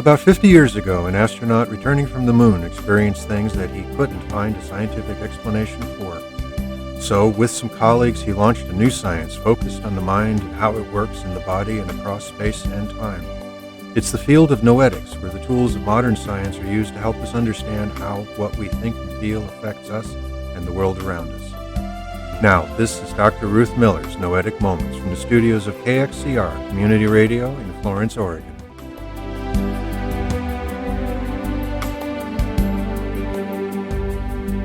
About 50 years ago, an astronaut returning from the moon experienced things that he couldn't find a scientific explanation for. So, with some colleagues, he launched a new science focused on the mind and how it works in the body and across space and time. It's the field of Noetics, where the tools of modern science are used to help us understand how what we think and feel affects us and the world around us. Now, this is Dr. Ruth Miller's Noetic Moments from the studios of KXCR Community Radio in Florence, Oregon.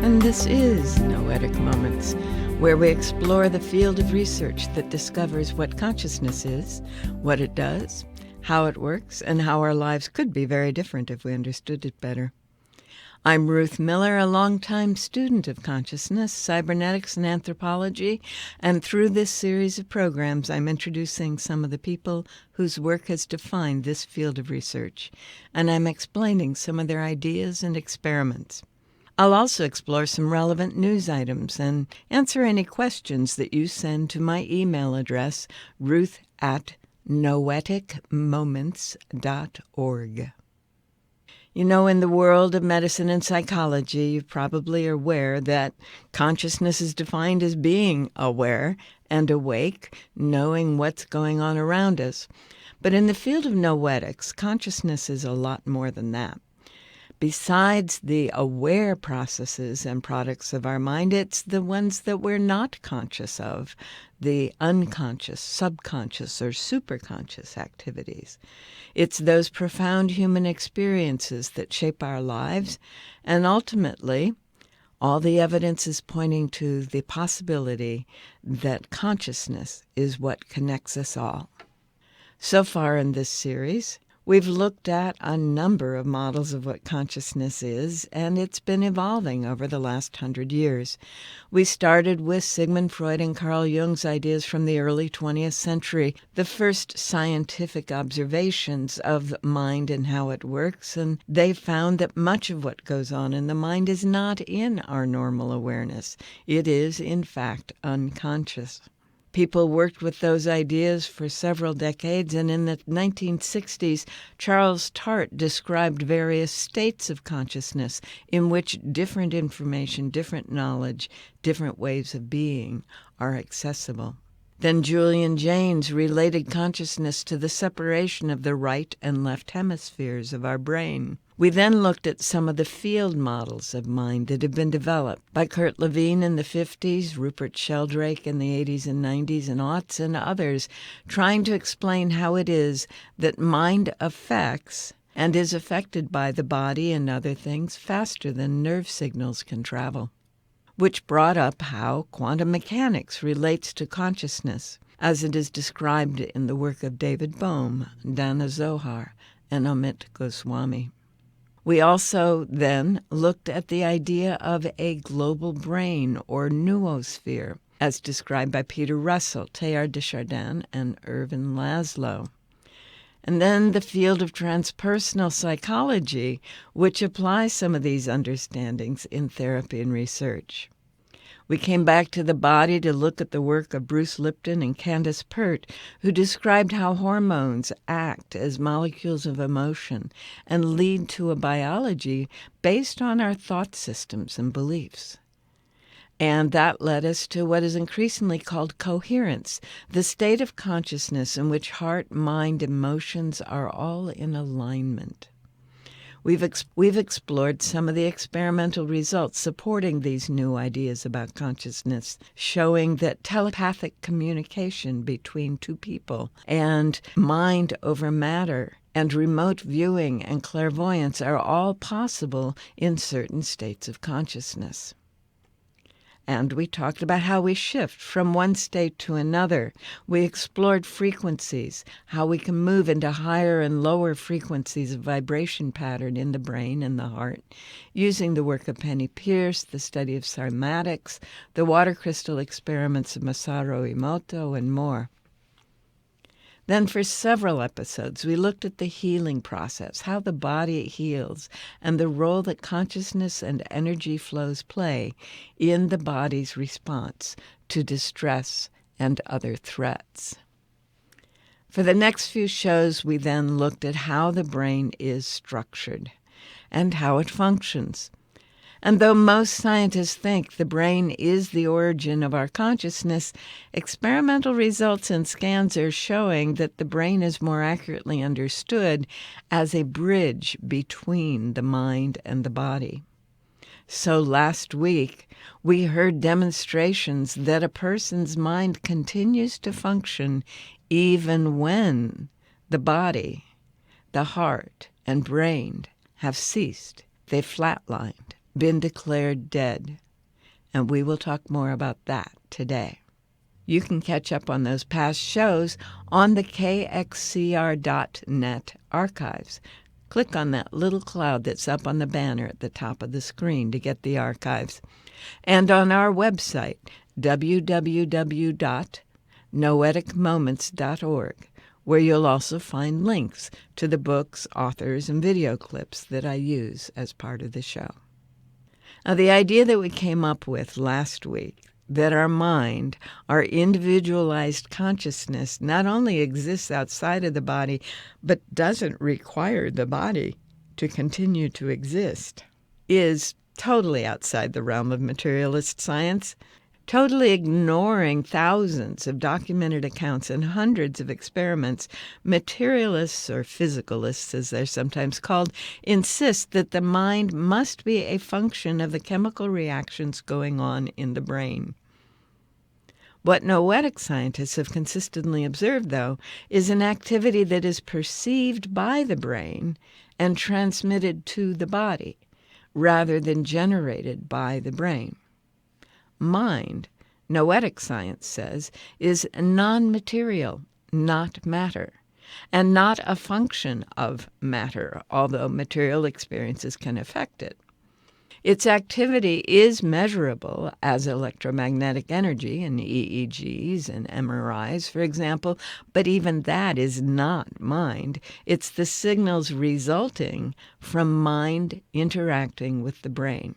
And this is Noetic Moments, where we explore the field of research that discovers what consciousness is, what it does, how it works, and how our lives could be very different if we understood it better. I'm Ruth Miller, a longtime student of consciousness, cybernetics, and anthropology, and through this series of programs, I'm introducing some of the people whose work has defined this field of research, and I'm explaining some of their ideas and experiments. I'll also explore some relevant news items and answer any questions that you send to my email address, ruth@noeticmoments.org. You know, in the world of medicine and psychology, you probably are aware that consciousness is defined as being aware and awake, knowing what's going on around us. But in the field of noetics, consciousness is a lot more than that. Besides the aware processes and products of our mind, it's the ones that we're not conscious of, the unconscious, subconscious, or superconscious activities. It's those profound human experiences that shape our lives, and ultimately, all the evidence is pointing to the possibility that consciousness is what connects us all. So far in this series, we've looked at a number of models of what consciousness is, and it's been evolving over the last 100 years. We started with Sigmund Freud and Carl Jung's ideas from the early 20th century, the first scientific observations of mind and how it works, and they found that much of what goes on in the mind is not in our normal awareness. It is, in fact, unconscious. People worked with those ideas for several decades, and in the 1960s, Charles Tart described various states of consciousness in which different information, different knowledge, different ways of being are accessible. Then Julian Jaynes related consciousness to the separation of the right and left hemispheres of our brain. We then looked at some of the field models of mind that have been developed by Kurt Lewin in the 50s, Rupert Sheldrake in the 80s and 90s and aughts, and others, trying to explain how it is that mind affects and is affected by the body and other things faster than nerve signals can travel, which brought up how quantum mechanics relates to consciousness, as it is described in the work of David Bohm, Dana Zohar, and Amit Goswami. We also then looked at the idea of a global brain or noosphere, as described by Peter Russell, Teilhard de Chardin, and Ervin Laszlo. And then the field of transpersonal psychology, which applies some of these understandings in therapy and research. We came back to the body to look at the work of Bruce Lipton and Candace Pert, who described how hormones act as molecules of emotion and lead to a biology based on our thought systems and beliefs. And that led us to what is increasingly called coherence, the state of consciousness in which heart, mind, emotions are all in alignment. We've explored some of the experimental results supporting these new ideas about consciousness, showing that telepathic communication between two people and mind over matter and remote viewing and clairvoyance are all possible in certain states of consciousness. And we talked about how we shift from one state to another. We explored frequencies, how we can move into higher and lower frequencies of vibration pattern in the brain and the heart, using the work of Penny Pierce, the study of cymatics, the water crystal experiments of Masaru Emoto, and more. Then for several episodes, we looked at the healing process, how the body heals, and the role that consciousness and energy flows play in the body's response to distress and other threats. For the next few shows, we then looked at how the brain is structured and how it functions. And though most scientists think the brain is the origin of our consciousness, experimental results and scans are showing that the brain is more accurately understood as a bridge between the mind and the body. So last week, we heard demonstrations that a person's mind continues to function even when the body, the heart, and brain have ceased. They've flatlined, been declared dead. And we will talk more about that today. You can catch up on those past shows on the KXCR.net archives. Click on that little cloud that's up on the banner at the top of the screen to get the archives. And on our website, www.noeticmoments.org, where you'll also find links to the books, authors, and video clips that I use as part of the show. Now, the idea that we came up with last week, that our mind, our individualized consciousness, not only exists outside of the body, but doesn't require the body to continue to exist, is totally outside the realm of materialist science, totally ignoring thousands of documented accounts and hundreds of experiments. Materialists, or physicalists as they're sometimes called, insist that the mind must be a function of the chemical reactions going on in the brain. What noetic scientists have consistently observed, though, is an activity that is perceived by the brain and transmitted to the body, rather than generated by the brain. Mind, noetic science says, is non-material, not matter, and not a function of matter, although material experiences can affect it. Its activity is measurable as electromagnetic energy in EEGs and MRIs, for example, but even that is not mind. It's the signals resulting from mind interacting with the brain.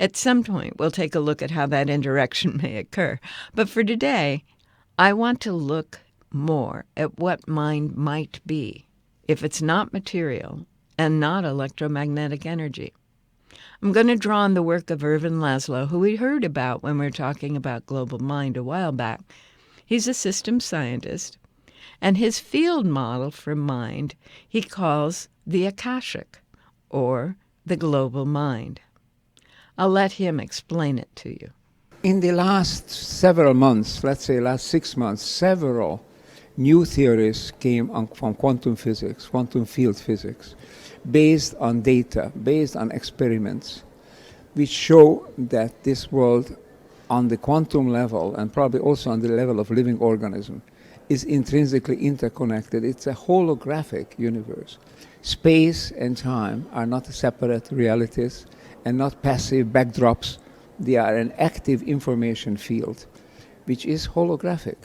At some point, we'll take a look at how that interaction may occur. But for today, I want to look more at what mind might be if it's not material and not electromagnetic energy. I'm going to draw on the work of Ervin Laszlo, who we heard about when we were talking about global mind a while back. He's a systems scientist, and his field model for mind he calls the Akashic, or the global mind. I'll let him explain it to you. In the last several months, let's say last 6 months, several new theories came from quantum physics, quantum field physics, based on data, based on experiments, which show that this world on the quantum level, and probably also on the level of living organism, is intrinsically interconnected. It's a holographic universe. Space and time are not separate realities and not passive backdrops. They are an active information field, which is holographic.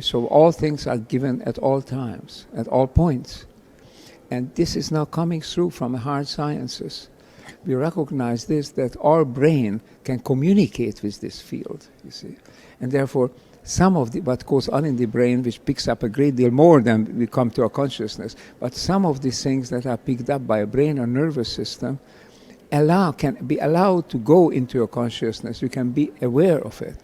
So all things are given at all times, at all points. And this is now coming through from the hard sciences. We recognize this, that our brain can communicate with this field, you see. And therefore, some of what goes on in the brain, which picks up a great deal more than we come to our consciousness, but some of these things that are picked up by a brain or nervous system can be allowed to go into your consciousness. You can be aware of it.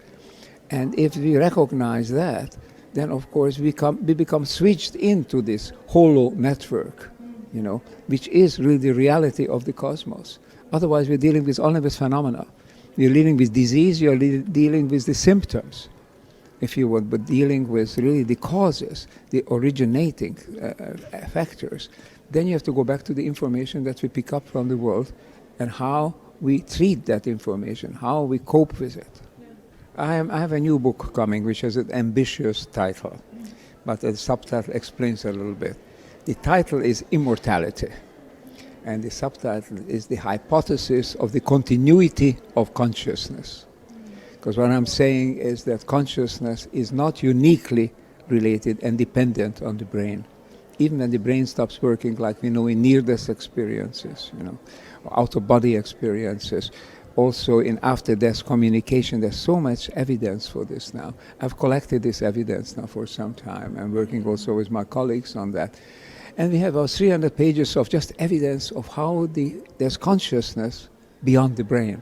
And if we recognize that, then of course we become switched into this holo network, you know, which is really the reality of the cosmos. Otherwise we're dealing with only with phenomena. We're dealing with disease, you're dealing with the symptoms, if you would, but dealing with really the causes, the originating factors. Then you have to go back to the information that we pick up from the world and how we treat that information, how we cope with it. I have a new book coming which has an ambitious title, but the subtitle explains a little bit. The title is Immortality, and the subtitle is The Hypothesis of the Continuity of Consciousness. Because what I'm saying is that consciousness is not uniquely related and dependent on the brain. Even when the brain stops working, like we know in near-death experiences, you know, out-of-body experiences, also in after-death communication. There's so much evidence for this now. I've collected this evidence now for some time. I'm working also with my colleagues on that. And we have about 300 pages of just evidence of how there's consciousness beyond the brain.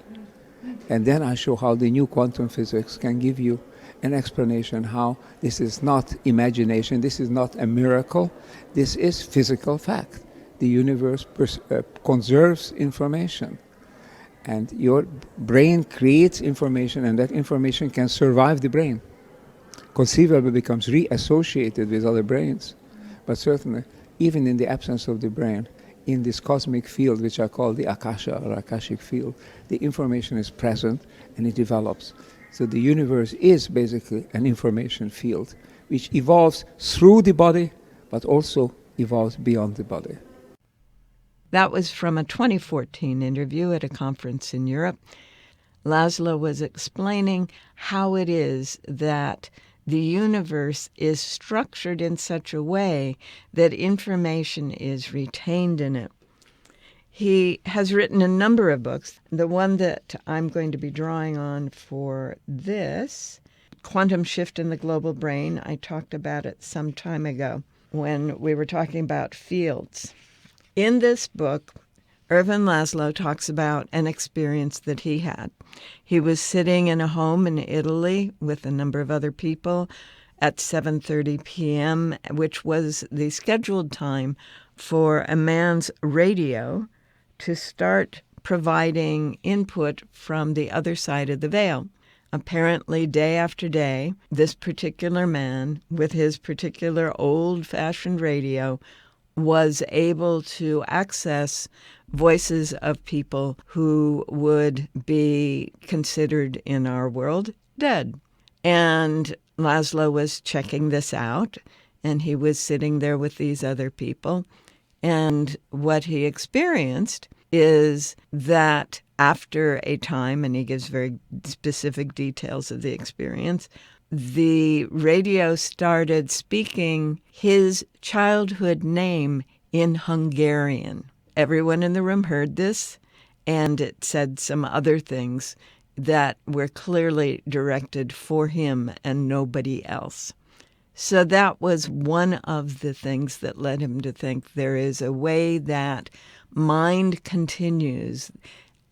And then I show how the new quantum physics can give you an explanation how this is not imagination, this is not a miracle, this is physical fact. The universe conserves information. And your brain creates information, and that information can survive the brain. Conceivably becomes reassociated with other brains. But certainly, even in the absence of the brain, in this cosmic field, which I call the Akasha or Akashic Field, the information is present and it develops. So the universe is basically an information field, which evolves through the body, but also evolves beyond the body. That was from a 2014 interview at a conference in Europe. Laszlo was explaining how it is that the universe is structured in such a way that information is retained in it. He has written a number of books. The one that I'm going to be drawing on for this, Quantum Shift in the Global Brain, I talked about it some time ago when we were talking about fields. In this book, Ervin Laszlo talks about an experience that he had. He was sitting in a home in Italy with a number of other people at 7:30 p.m., which was the scheduled time for a man's radio to start providing input from the other side of the veil. Apparently, day after day, this particular man, with his particular old-fashioned radio, was able to access voices of people who would be considered in our world dead. And Laszlo was checking this out, and he was sitting there with these other people. And what he experienced is that after a time, and he gives very specific details of the experience, the radio started speaking his childhood name in Hungarian. Everyone in the room heard this, and it said some other things that were clearly directed for him and nobody else. So that was one of the things that led him to think there is a way that mind continues,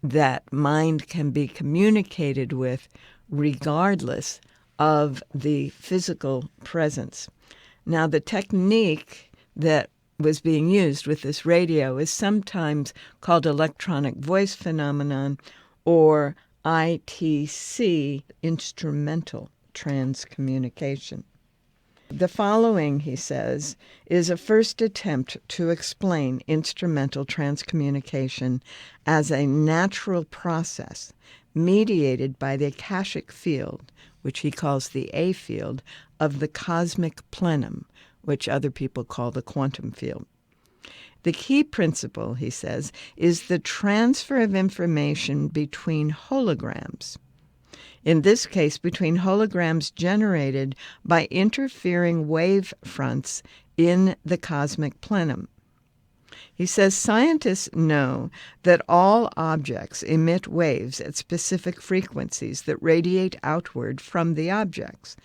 that mind can be communicated with regardless of the physical presence. Now, the technique that was being used with this radio is sometimes called electronic voice phenomenon, or ITC, instrumental transcommunication. The following, he says, is a first attempt to explain instrumental transcommunication as a natural process mediated by the Akashic Field, which he calls the A field, of the cosmic plenum, which other people call the quantum field. The key principle, he says, is the transfer of information between holograms. In this case, between holograms generated by interfering wave fronts in the cosmic plenum. He says scientists know that all objects emit waves at specific frequencies that radiate outward from the objects.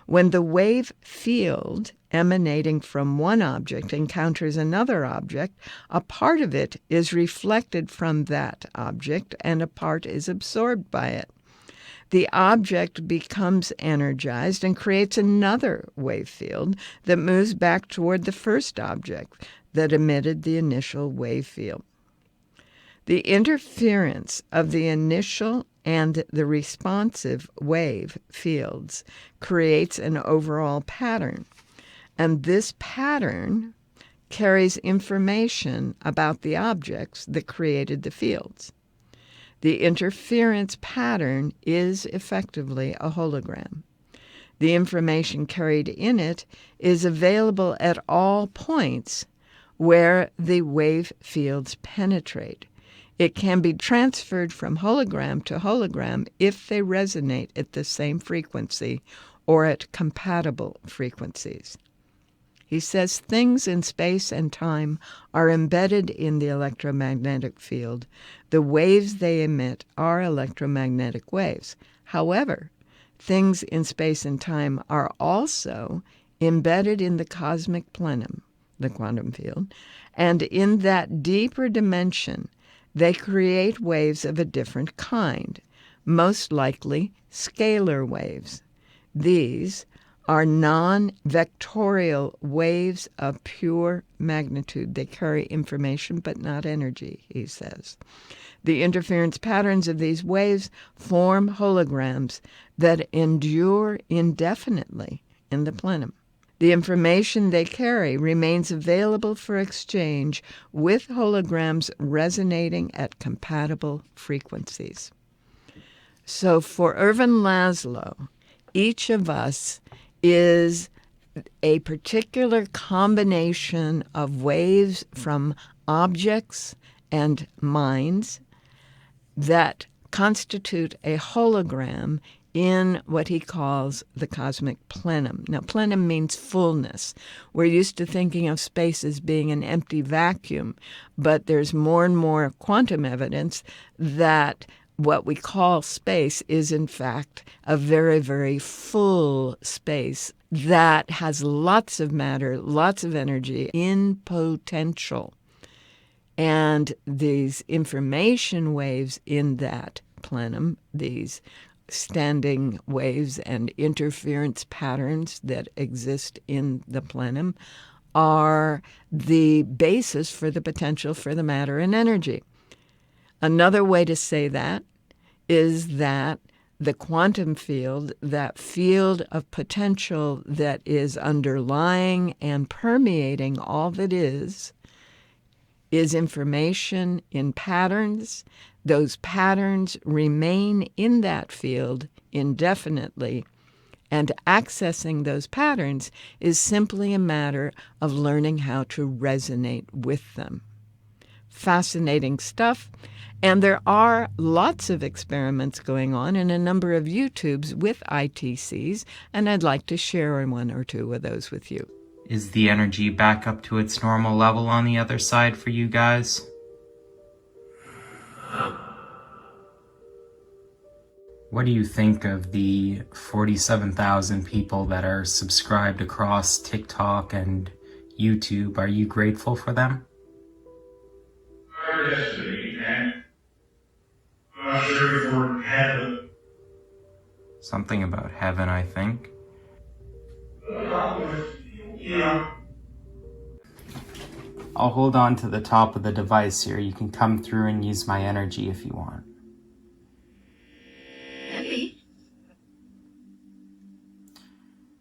When the wave field emanating from one object encounters another object, a part of it is reflected from that object and a part is absorbed by it. The object becomes energized and creates another wave field that moves back toward the first object that emitted the initial wave field. The interference of the initial and the responsive wave fields creates an overall pattern, and this pattern carries information about the objects that created the fields. The interference pattern is effectively a hologram. The information carried in it is available at all points where the wave fields penetrate. It can be transferred from hologram to hologram if they resonate at the same frequency or at compatible frequencies. He says things in space and time are embedded in the electromagnetic field. The waves they emit are electromagnetic waves. However, things in space and time are also embedded in the cosmic plenum, the quantum field, and in that deeper dimension, they create waves of a different kind, most likely scalar waves. These are non-vectorial waves of pure magnitude. They carry information but not energy, he says. The interference patterns of these waves form holograms that endure indefinitely in the plenum. The information they carry remains available for exchange with holograms resonating at compatible frequencies. So for Ervin Laszlo, each of us is a particular combination of waves from objects and minds that constitute a hologram in what he calls the cosmic plenum. Now, plenum means fullness. We're used to thinking of space as being an empty vacuum, but there's more and more quantum evidence that what we call space is, in fact, a very, very full space that has lots of matter, lots of energy in potential. And these information waves in that plenum, these standing waves and interference patterns that exist in the plenum, are the basis for the potential for the matter and energy. Another way to say that is that the quantum field, that field of potential that is underlying and permeating all that is information in patterns. Those patterns remain in that field indefinitely, and accessing those patterns is simply a matter of learning how to resonate with them. Fascinating stuff. And there are lots of experiments going on in a number of YouTubes with ITCs, and I'd like to share one or two of those with you. Is the energy back up to its normal level on the other side for you guys? What do you think of the 47,000 people that are subscribed across TikTok and YouTube? Are you grateful for them? Something about heaven, I think. Yeah. I'll hold on to the top of the device here. You can come through and use my energy if you want.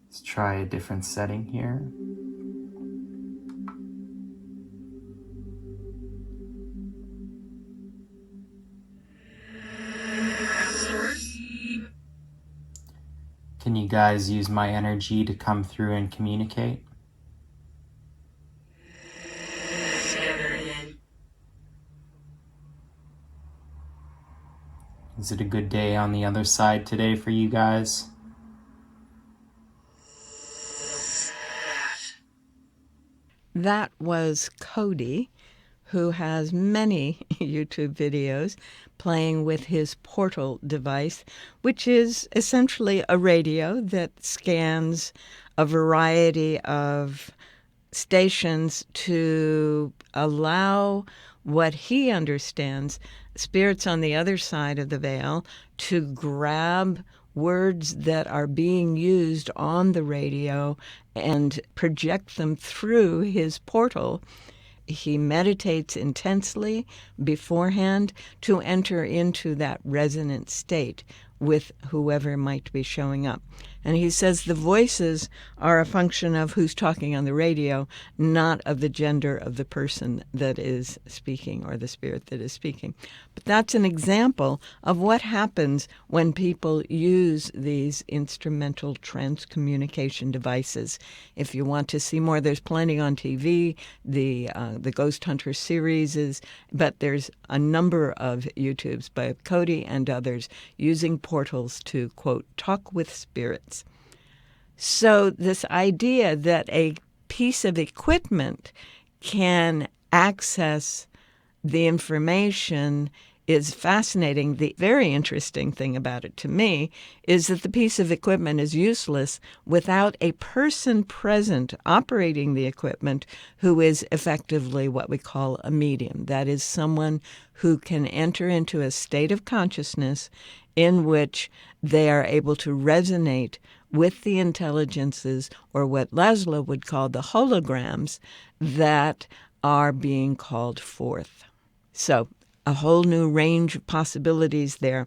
Let's try a different setting here. Can you guys use my energy to come through and communicate? Is it a good day on the other side today for you guys? That was Cody, who has many YouTube videos playing with his portal device, which is essentially a radio that scans a variety of stations to allow what he understands spirits on the other side of the veil to grab words that are being used on the radio and project them through his portal. He meditates intensely beforehand to enter into that resonant state with whoever might be showing up. And he says the voices are a function of who's talking on the radio, not of the gender of the person that is speaking or the spirit that is speaking. But that's an example of what happens when people use these instrumental transcommunication devices. If you want to see more, there's plenty on TV. The Ghost Hunter series is, but there's a number of YouTubes by Cody and others using portals to, quote, talk with spirits. So this idea that a piece of equipment can access the information is fascinating. The very interesting thing about it to me is that the piece of equipment is useless without a person present operating the equipment who is effectively what we call a medium. That is someone who can enter into a state of consciousness in which they are able to resonate with the intelligences, or what Laszlo would call the holograms, that are being called forth. So a whole new range of possibilities there.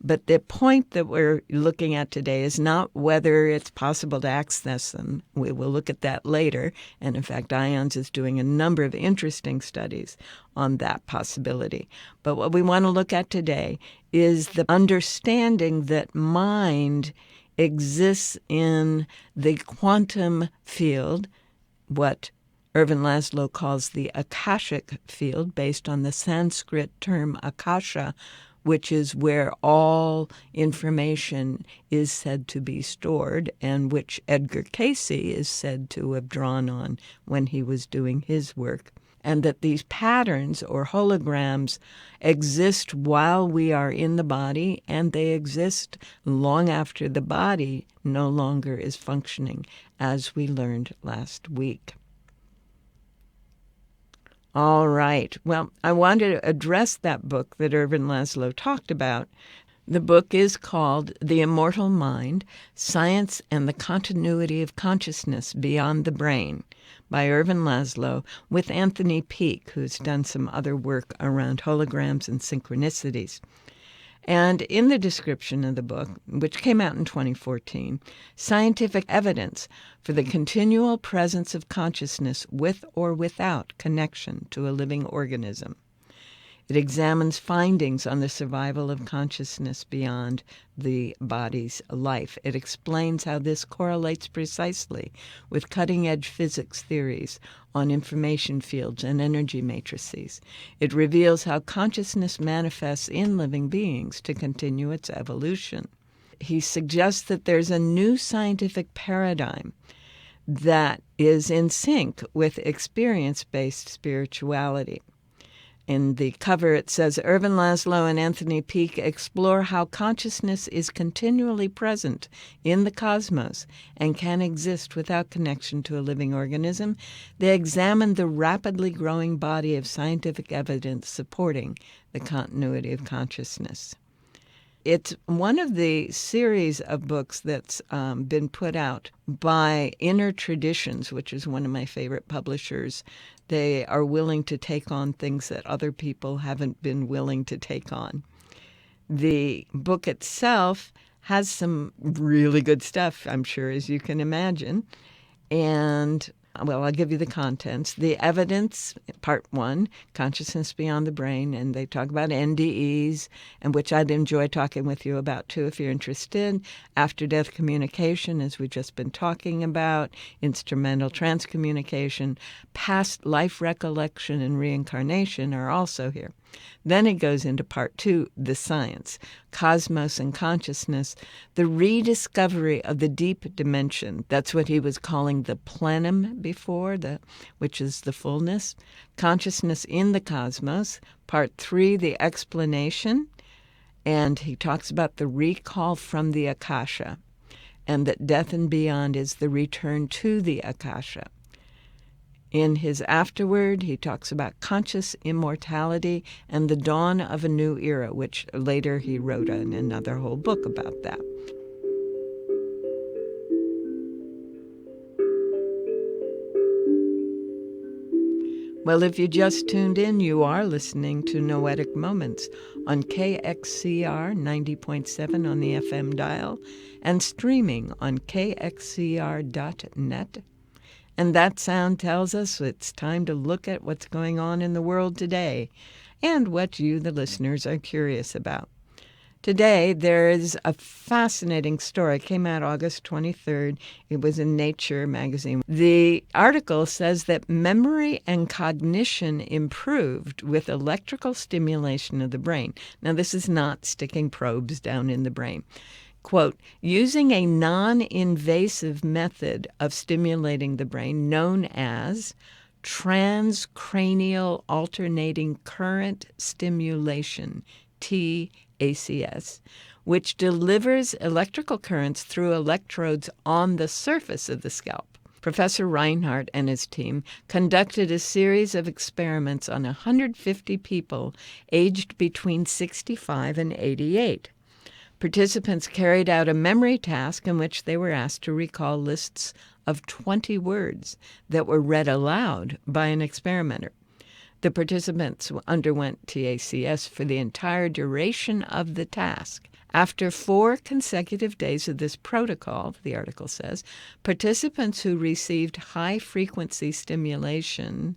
But the point that we're looking at today is not whether it's possible to access them. We will look at that later. And in fact, IONS is doing a number of interesting studies on that possibility. But what we want to look at today is the understanding that mind exists in the quantum field, what Ervin Laszlo calls the Akashic Field, based on the Sanskrit term Akasha, which is where all information is said to be stored, and which Edgar Cayce is said to have drawn on when he was doing his work. And that these patterns or holograms exist while we are in the body, and they exist long after the body no longer is functioning, as we learned last week. All right. Well, I wanted to address that book that Ervin Laszlo talked about. The book is called The Immortal Mind, Science and the Continuity of Consciousness Beyond the Brain by Ervin Laszlo, with Anthony Peake, who's done some other work around holograms and synchronicities. And in the description of the book, which came out in 2014, scientific evidence for the continual presence of consciousness with or without connection to a living organism. It examines findings on the survival of consciousness beyond the body's life. It explains how this correlates precisely with cutting-edge physics theories on information fields and energy matrices. It reveals how consciousness manifests in living beings to continue its evolution. He suggests that there's a new scientific paradigm that is in sync with experience-based spirituality. In the cover, it says, Ervin Laszlo and Anthony Peake explore how consciousness is continually present in the cosmos and can exist without connection to a living organism. They examine the rapidly growing body of scientific evidence supporting the continuity of consciousness. It's one of the series of books that's been put out by Inner Traditions, which is one of my favorite publishers. They are willing to take on things that other people haven't been willing to take on. The book itself has some really good stuff, I'm sure, as you can imagine. And well, I'll give you the contents. The evidence, part 1, consciousness beyond the brain, and they talk about NDEs, and which I'd enjoy talking with you about too if you're interested. After-death communication, as we've just been talking about, instrumental transcommunication, past life recollection and reincarnation are also here. Then it goes into part 2, the science, cosmos and consciousness, the rediscovery of the deep dimension. That's what he was calling the plenum before, which is the fullness. Consciousness in the cosmos. Part 3, the explanation. And he talks about the recall from the Akasha, and that death and beyond is the return to the Akasha. In his afterword, he talks about conscious immortality and the dawn of a new era, which later he wrote another whole book about that. Well, if you just tuned in, you are listening to Noetic Moments on KXCR 90.7 on the FM dial and streaming on KXCR.net. And that sound tells us it's time to look at what's going on in the world today and what you, the listeners, are curious about. Today, there is a fascinating story. It came out August 23rd. It was in Nature magazine. The article says that memory and cognition improved with electrical stimulation of the brain. Now, this is not sticking probes down in the brain. quote, using a non-invasive method of stimulating the brain known as transcranial alternating current stimulation, TACS, which delivers electrical currents through electrodes on the surface of the scalp. Professor Reinhardt and his team conducted a series of experiments on 150 people aged between 65 and 88. Participants carried out a memory task in which they were asked to recall lists of 20 words that were read aloud by an experimenter. The participants underwent TACS for the entire duration of the task. After 4 consecutive days of this protocol, the article says, participants who received high-frequency stimulation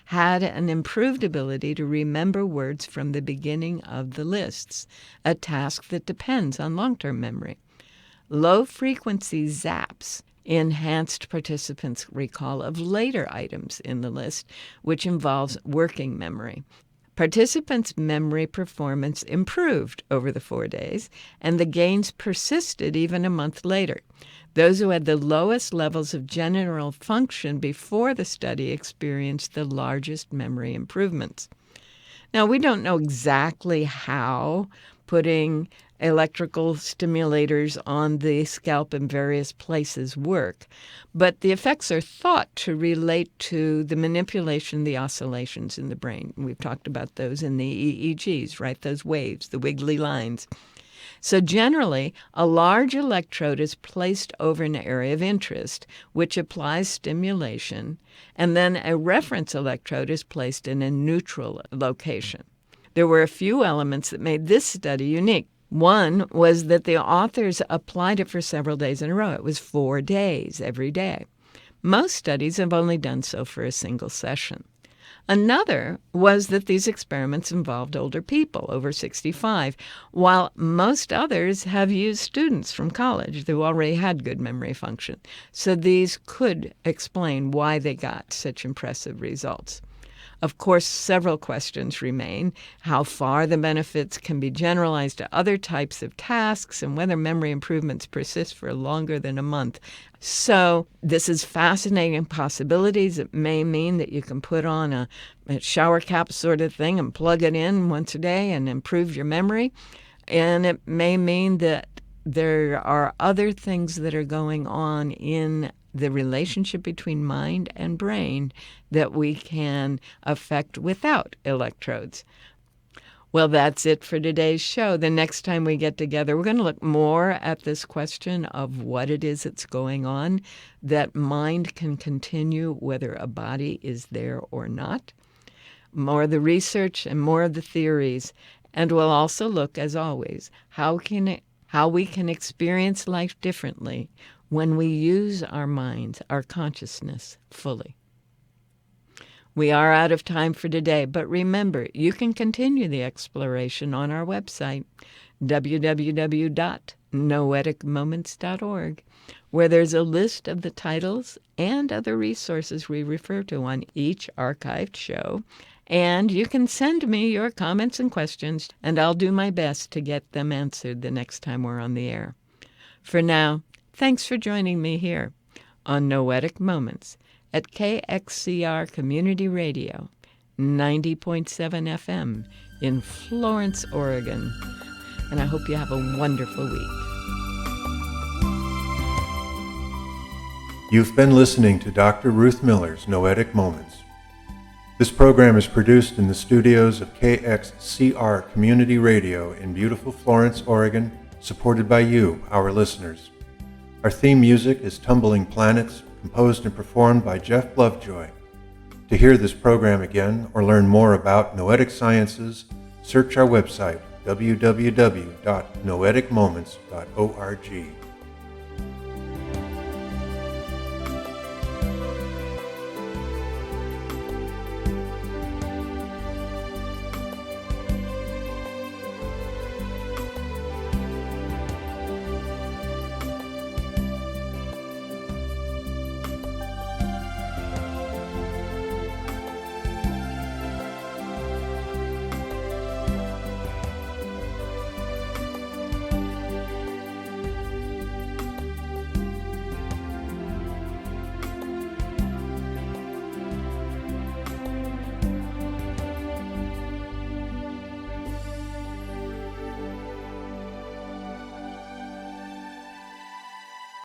had an improved ability to remember words from the beginning of the lists, a task that depends on long-term memory. Low-frequency zaps enhanced participants' recall of later items in the list, which involves working memory. Participants' memory performance improved over the 4 days, and the gains persisted even a month later. Those who had the lowest levels of general function before the study experienced the largest memory improvements. Now, we don't know exactly how putting electrical stimulators on the scalp in various places work, but the effects are thought to relate to the manipulation of the oscillations in the brain. We've talked about those in the EEGs, right? Those waves, the wiggly lines. So generally, a large electrode is placed over an area of interest, which applies stimulation, and then a reference electrode is placed in a neutral location. There were a few elements that made this study unique. One was that the authors applied it for several days in a row. It was 4 days every day. Most studies have only done so for a single session. Another was that these experiments involved older people, over 65, while most others have used students from college who already had good memory function. So these could explain why they got such impressive results. Of course, several questions remain: how far the benefits can be generalized to other types of tasks, and whether memory improvements persist for longer than a month. So this is fascinating possibilities. It may mean that you can put on a shower cap sort of thing and plug it in once a day and improve your memory. And it may mean that there are other things that are going on in the relationship between mind and brain that we can affect without electrodes. Well, that's it for today's show. The next time we get together, we're going to look more at this question of what it is that's going on, that mind can continue whether a body is there or not. More of the research and more of the theories. And we'll also look, as always, how we can experience life differently when we use our minds, our consciousness, fully. We are out of time for today, but remember, you can continue the exploration on our website, www.noeticmoments.org, where there's a list of the titles and other resources we refer to on each archived show. And you can send me your comments and questions, and I'll do my best to get them answered the next time we're on the air. For now, thanks for joining me here on Noetic Moments at KXCR Community Radio, 90.7 FM in Florence, Oregon. And I hope you have a wonderful week. You've been listening to Dr. Ruth Miller's Noetic Moments. This program is produced in the studios of KXCR Community Radio in beautiful Florence, Oregon, supported by you, our listeners. Our theme music is Tumbling Planets, composed and performed by Jeff Lovejoy. To hear this program again or learn more about Noetic Sciences, search our website, www.noeticmoments.org.